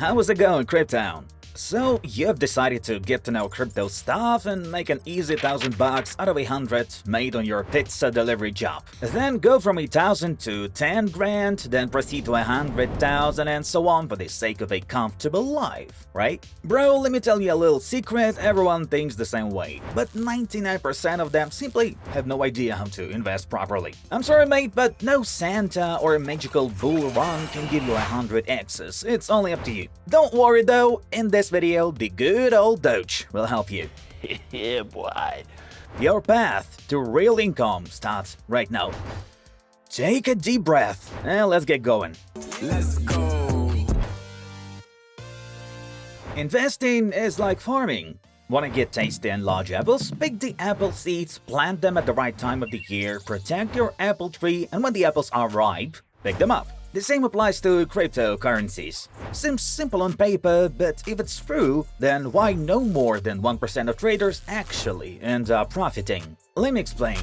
How's it going, Cryptown? So, you've decided to get to know crypto stuff and make an easy $1,000 out of 100 made on your pizza delivery job. Then go from 1,000 to 10 grand, then proceed to 100,000 and so on for the sake of a comfortable life, right? Bro, let me tell you a little secret, everyone thinks the same way, but 99% of them simply have no idea how to invest properly. I'm sorry mate, but no Santa or a magical bull run can give you 100x's, it's only up to you. Don't worry though, in this video, the good old Doge will help you. Yeah, boy. Your path to real income starts right now. Take a deep breath and let's get going. Let's go. Investing is like farming. Want to get tasty and large apples? Pick the apple seeds, plant them at the right time of the year, protect your apple tree, and when the apples are ripe, pick them up. The same applies to cryptocurrencies. Seems simple on paper, but if it's true, then why no more than 1% of traders actually end up profiting? Let me explain.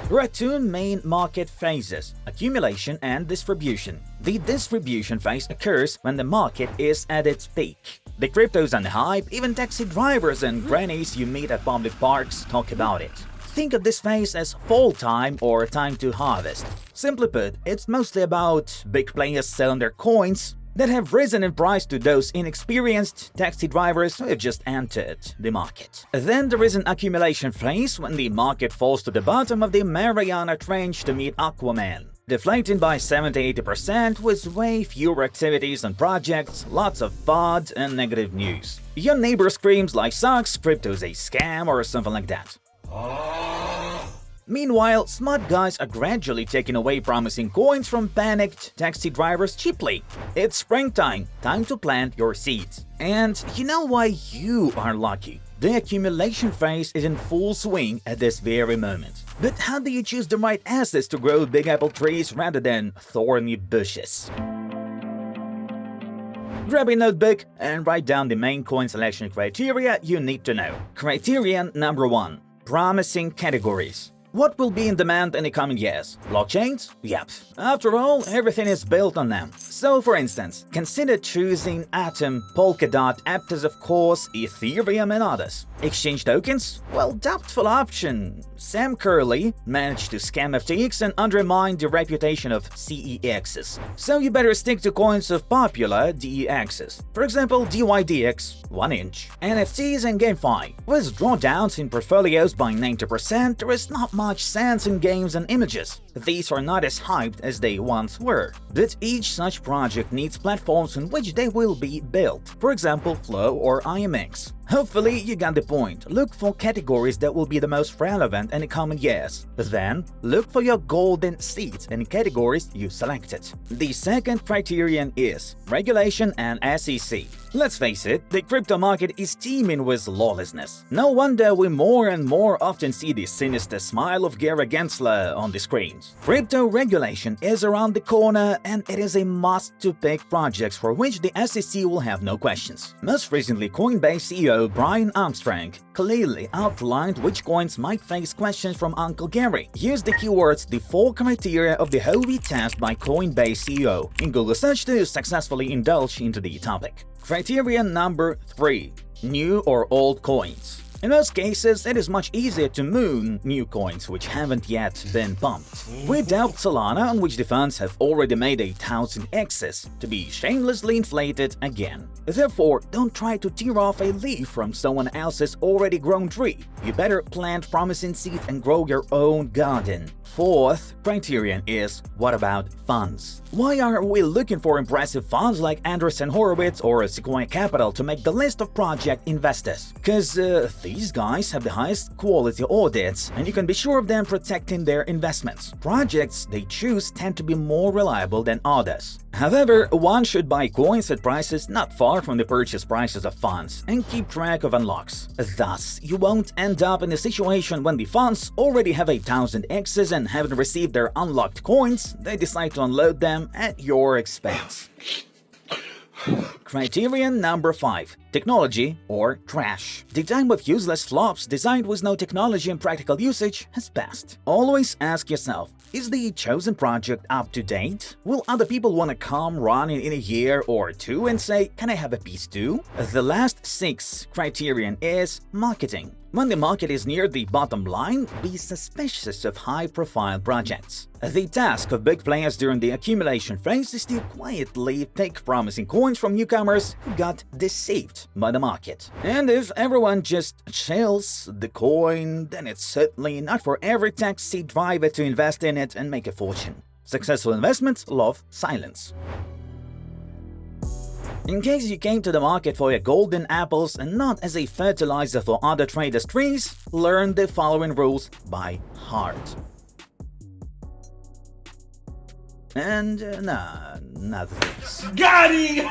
There are two main market phases: accumulation and distribution. The distribution phase occurs when the market is at its peak. The cryptos on the hype, even taxi drivers and grannies you meet at public parks talk about it. Think of this phase as fall time or time to harvest. Simply put, it's mostly about big players selling their coins that have risen in price to those inexperienced taxi drivers who have just entered the market. Then there is an accumulation phase when the market falls to the bottom of the Mariana Trench to meet Aquaman, deflating by 70-80% with way fewer activities and projects, lots of FUD and negative news. Your neighbor screams like sucks, crypto's a scam or something like that. Meanwhile, smart guys are gradually taking away promising coins from panicked taxi drivers cheaply. It's springtime, time to plant your seeds. And you know why you are lucky? The accumulation phase is in full swing at this very moment. But how do you choose the right assets to grow big apple trees rather than thorny bushes? Grab a notebook and write down the main coin selection criteria you need to know. Criterion number 1. Promising categories. What will be in demand in the coming years? Blockchains? Yep. After all, everything is built on them. So, for instance, consider choosing Atom, Polkadot, Aptos of course, Ethereum and others. Exchange tokens? Well, doubtful option. Sam Curley managed to scam FTX and undermine the reputation of CEXs. So you better stick to coins of popular DEXs. For example, DYDX, 1 inch. NFTs and GameFi. With drawdowns in portfolios by 90%, there is not much sense in games and images. These are not as hyped as they once were. But each such project needs platforms on which they will be built. For example, Flow or IMX. Hopefully you got the point. Look for categories that will be the most relevant in the coming years. Then, look for your golden seeds in categories you selected. The second criterion is regulation and SEC. Let's face it, the crypto market is teeming with lawlessness. No wonder we more and more often see the sinister smile of Gary Gensler on the screens. Crypto regulation is around the corner and it is a must to pick projects for which the SEC will have no questions. Most recently, Coinbase CEO Brian Armstrong clearly outlined which coins might face questions from Uncle Gary. Use the keywords "the 4 criteria of the Howey test" by Coinbase CEO in Google search to successfully indulge into the topic. Criterion number 3. New or old coins. In most cases, it is much easier to moon new coins which haven't yet been pumped. We doubt Solana, on which the funds have already made 1,000x's, to be shamelessly inflated again. Therefore, don't try to tear off a leaf from someone else's already grown tree. You better plant promising seeds and grow your own garden. Fourth criterion is, what about funds? Why are we looking for impressive funds like Andreessen Horowitz or Sequoia Capital to make the list of project investors? Cause these guys have the highest quality audits and you can be sure of them protecting their investments. Projects they choose tend to be more reliable than others. However, one should buy coins at prices not far from the purchase prices of funds and keep track of unlocks. Thus, you won't end up in a situation when the funds already have 1,000x's and haven't received their unlocked coins, they decide to unload them at your expense. Criterion number 5. Technology or trash. The time of useless flops designed with no technology and practical usage has passed. Always ask yourself, is the chosen project up to date? Will other people want to come running in a year or two and say, can I have a piece too? The last 6 criterion is marketing. When the market is near the bottom line, be suspicious of high-profile projects. The task of big players during the accumulation phase is to quietly pick promising coins from newcomers who got deceived by the market. And if everyone just chills the coin, then it's certainly not for every taxi driver to invest in it and make a fortune. Successful investments love silence. In case you came to the market for your golden apples and not as a fertilizer for other traders' trees, learn the following rules by heart. And not this. Got him!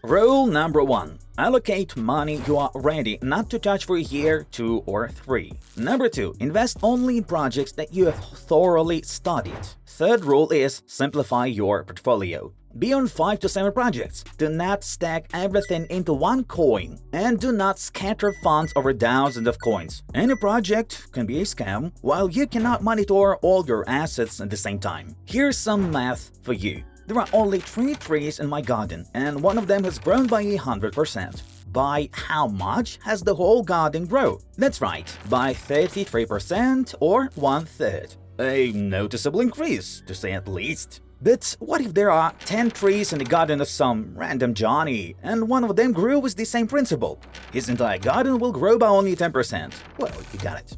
Rule number 1. Allocate money you are ready not to touch for a year, 2, or 3. Number 2. Invest only in projects that you have thoroughly studied. Third rule is simplify your portfolio. Be on 5 to 7 projects. Do not stack everything into one coin. And do not scatter funds over thousands of coins. Any project can be a scam, while you cannot monitor all your assets at the same time. Here's some math for you. There are only 3 trees in my garden, and one of them has grown by 100%. By how much has the whole garden grown? That's right, by 33% or 1/3. A noticeable increase, to say at least. But what if there are 10 trees in the garden of some random Johnny, and one of them grew with the same principle? His entire garden will grow by only 10%. Well, you got it.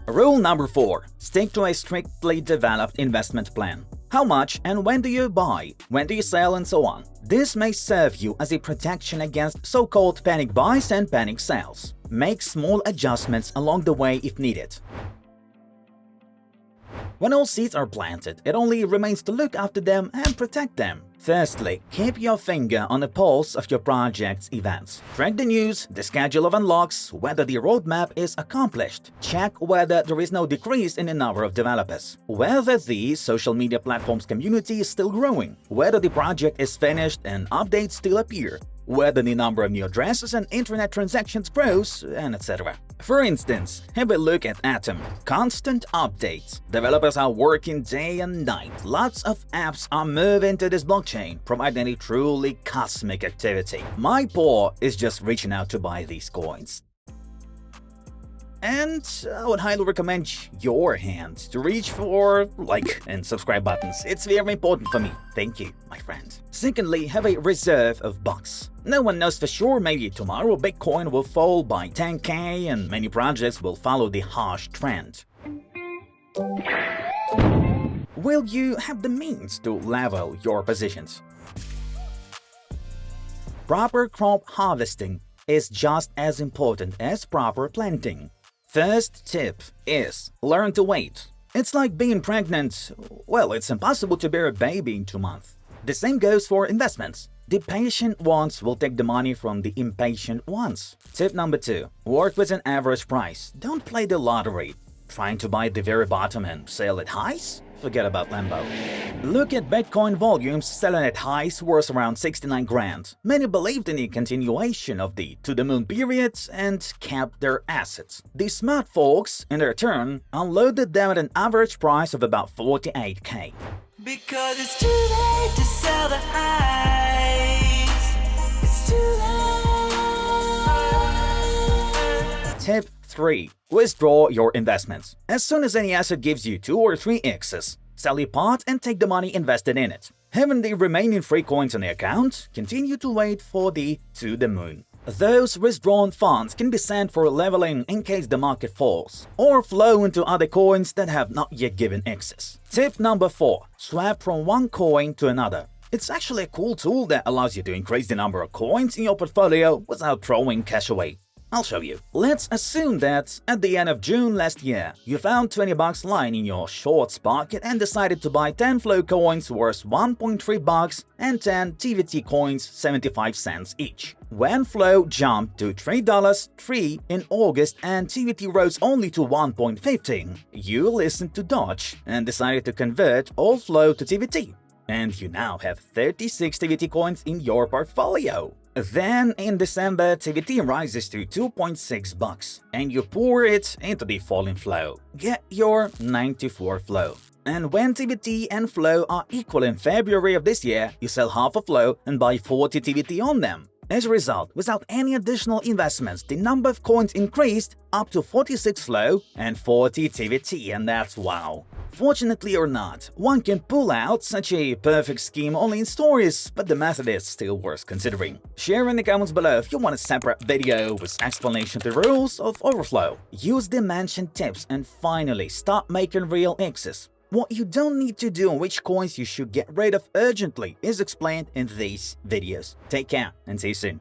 Rule number 4. Stick to a strictly developed investment plan. How much and when do you buy? When do you sell, and so on. This may serve you as a protection against so-called panic buys and panic sells. Make small adjustments along the way if needed. When all seeds are planted, it only remains to look after them and protect them. Firstly, keep your finger on the pulse of your project's events. Track the news, the schedule of unlocks, whether the roadmap is accomplished. Check whether there is no decrease in the number of developers. Whether the social media platform's community is still growing. Whether the project is finished and updates still appear. Whether the number of new addresses and internet transactions grows, and etc. For instance, have a look at Atom. Constant updates. Developers are working day and night. Lots of apps are moving to this blockchain, providing a truly cosmic activity. My paw is just reaching out to buy these coins. And I would highly recommend your hand to reach for like and subscribe buttons. It's very important for me. Thank you, my friend. Secondly, have a reserve of bucks. No one knows for sure, maybe tomorrow Bitcoin will fall by 10k and many projects will follow the harsh trend. Will you have the means to level your positions? Proper crop harvesting is just as important as proper planting. First tip is learn to wait. It's like being pregnant. Well, it's impossible to bear a baby in 2 months. The same goes for investments. The patient ones will take the money from the impatient ones. Tip number 2. Work with an average price. Don't play the lottery. Trying to buy at the very bottom and sell at highs? Forget about Lambo. Look at Bitcoin volumes selling at highs worth around 69 grand. Many believed in the continuation of the to-the-moon period and kept their assets. The smart folks, in their turn, unloaded them at an average price of about 48k. Because it's too late to sell the highs. It's too late. Tip 3. Withdraw your investments. As soon as any asset gives you 2 or 3x's, sell your part and take the money invested in it. Having the remaining free coins on the account, continue to wait for the to-the-moon. Those withdrawn funds can be sent for leveling in case the market falls, or flow into other coins that have not yet given access. Tip number 4. Swap from one coin to another. It's actually a cool tool that allows you to increase the number of coins in your portfolio without throwing cash away. I'll show you. Let's assume that at the end of June last year, you found 20 bucks lying in your shorts pocket and decided to buy 10 flow coins worth 1.3 bucks and 10 TVT coins 75 cents each. When flow jumped to $3.3 in August and TVT rose only to 1.15, you listened to Dodge and decided to convert all flow to TVT. and you now have 36 TVT coins in your portfolio. Then, in December, TVT rises to 2.6 bucks, and you pour it into the falling flow. Get your 94 flow. And when TVT and flow are equal in February of this year, you sell half a flow and buy 40 TVT on them. As a result, without any additional investments, the number of coins increased up to 46 flow and 40 TVT, and that's wow. Fortunately or not, one can pull out such a perfect scheme only in stories, but the method is still worth considering. Share in the comments below if you want a separate video with explanation to the rules of overflow. Use the mentioned tips and finally start making real X's. What you don't need to do and which coins you should get rid of urgently is explained in these videos. Take care and see you soon.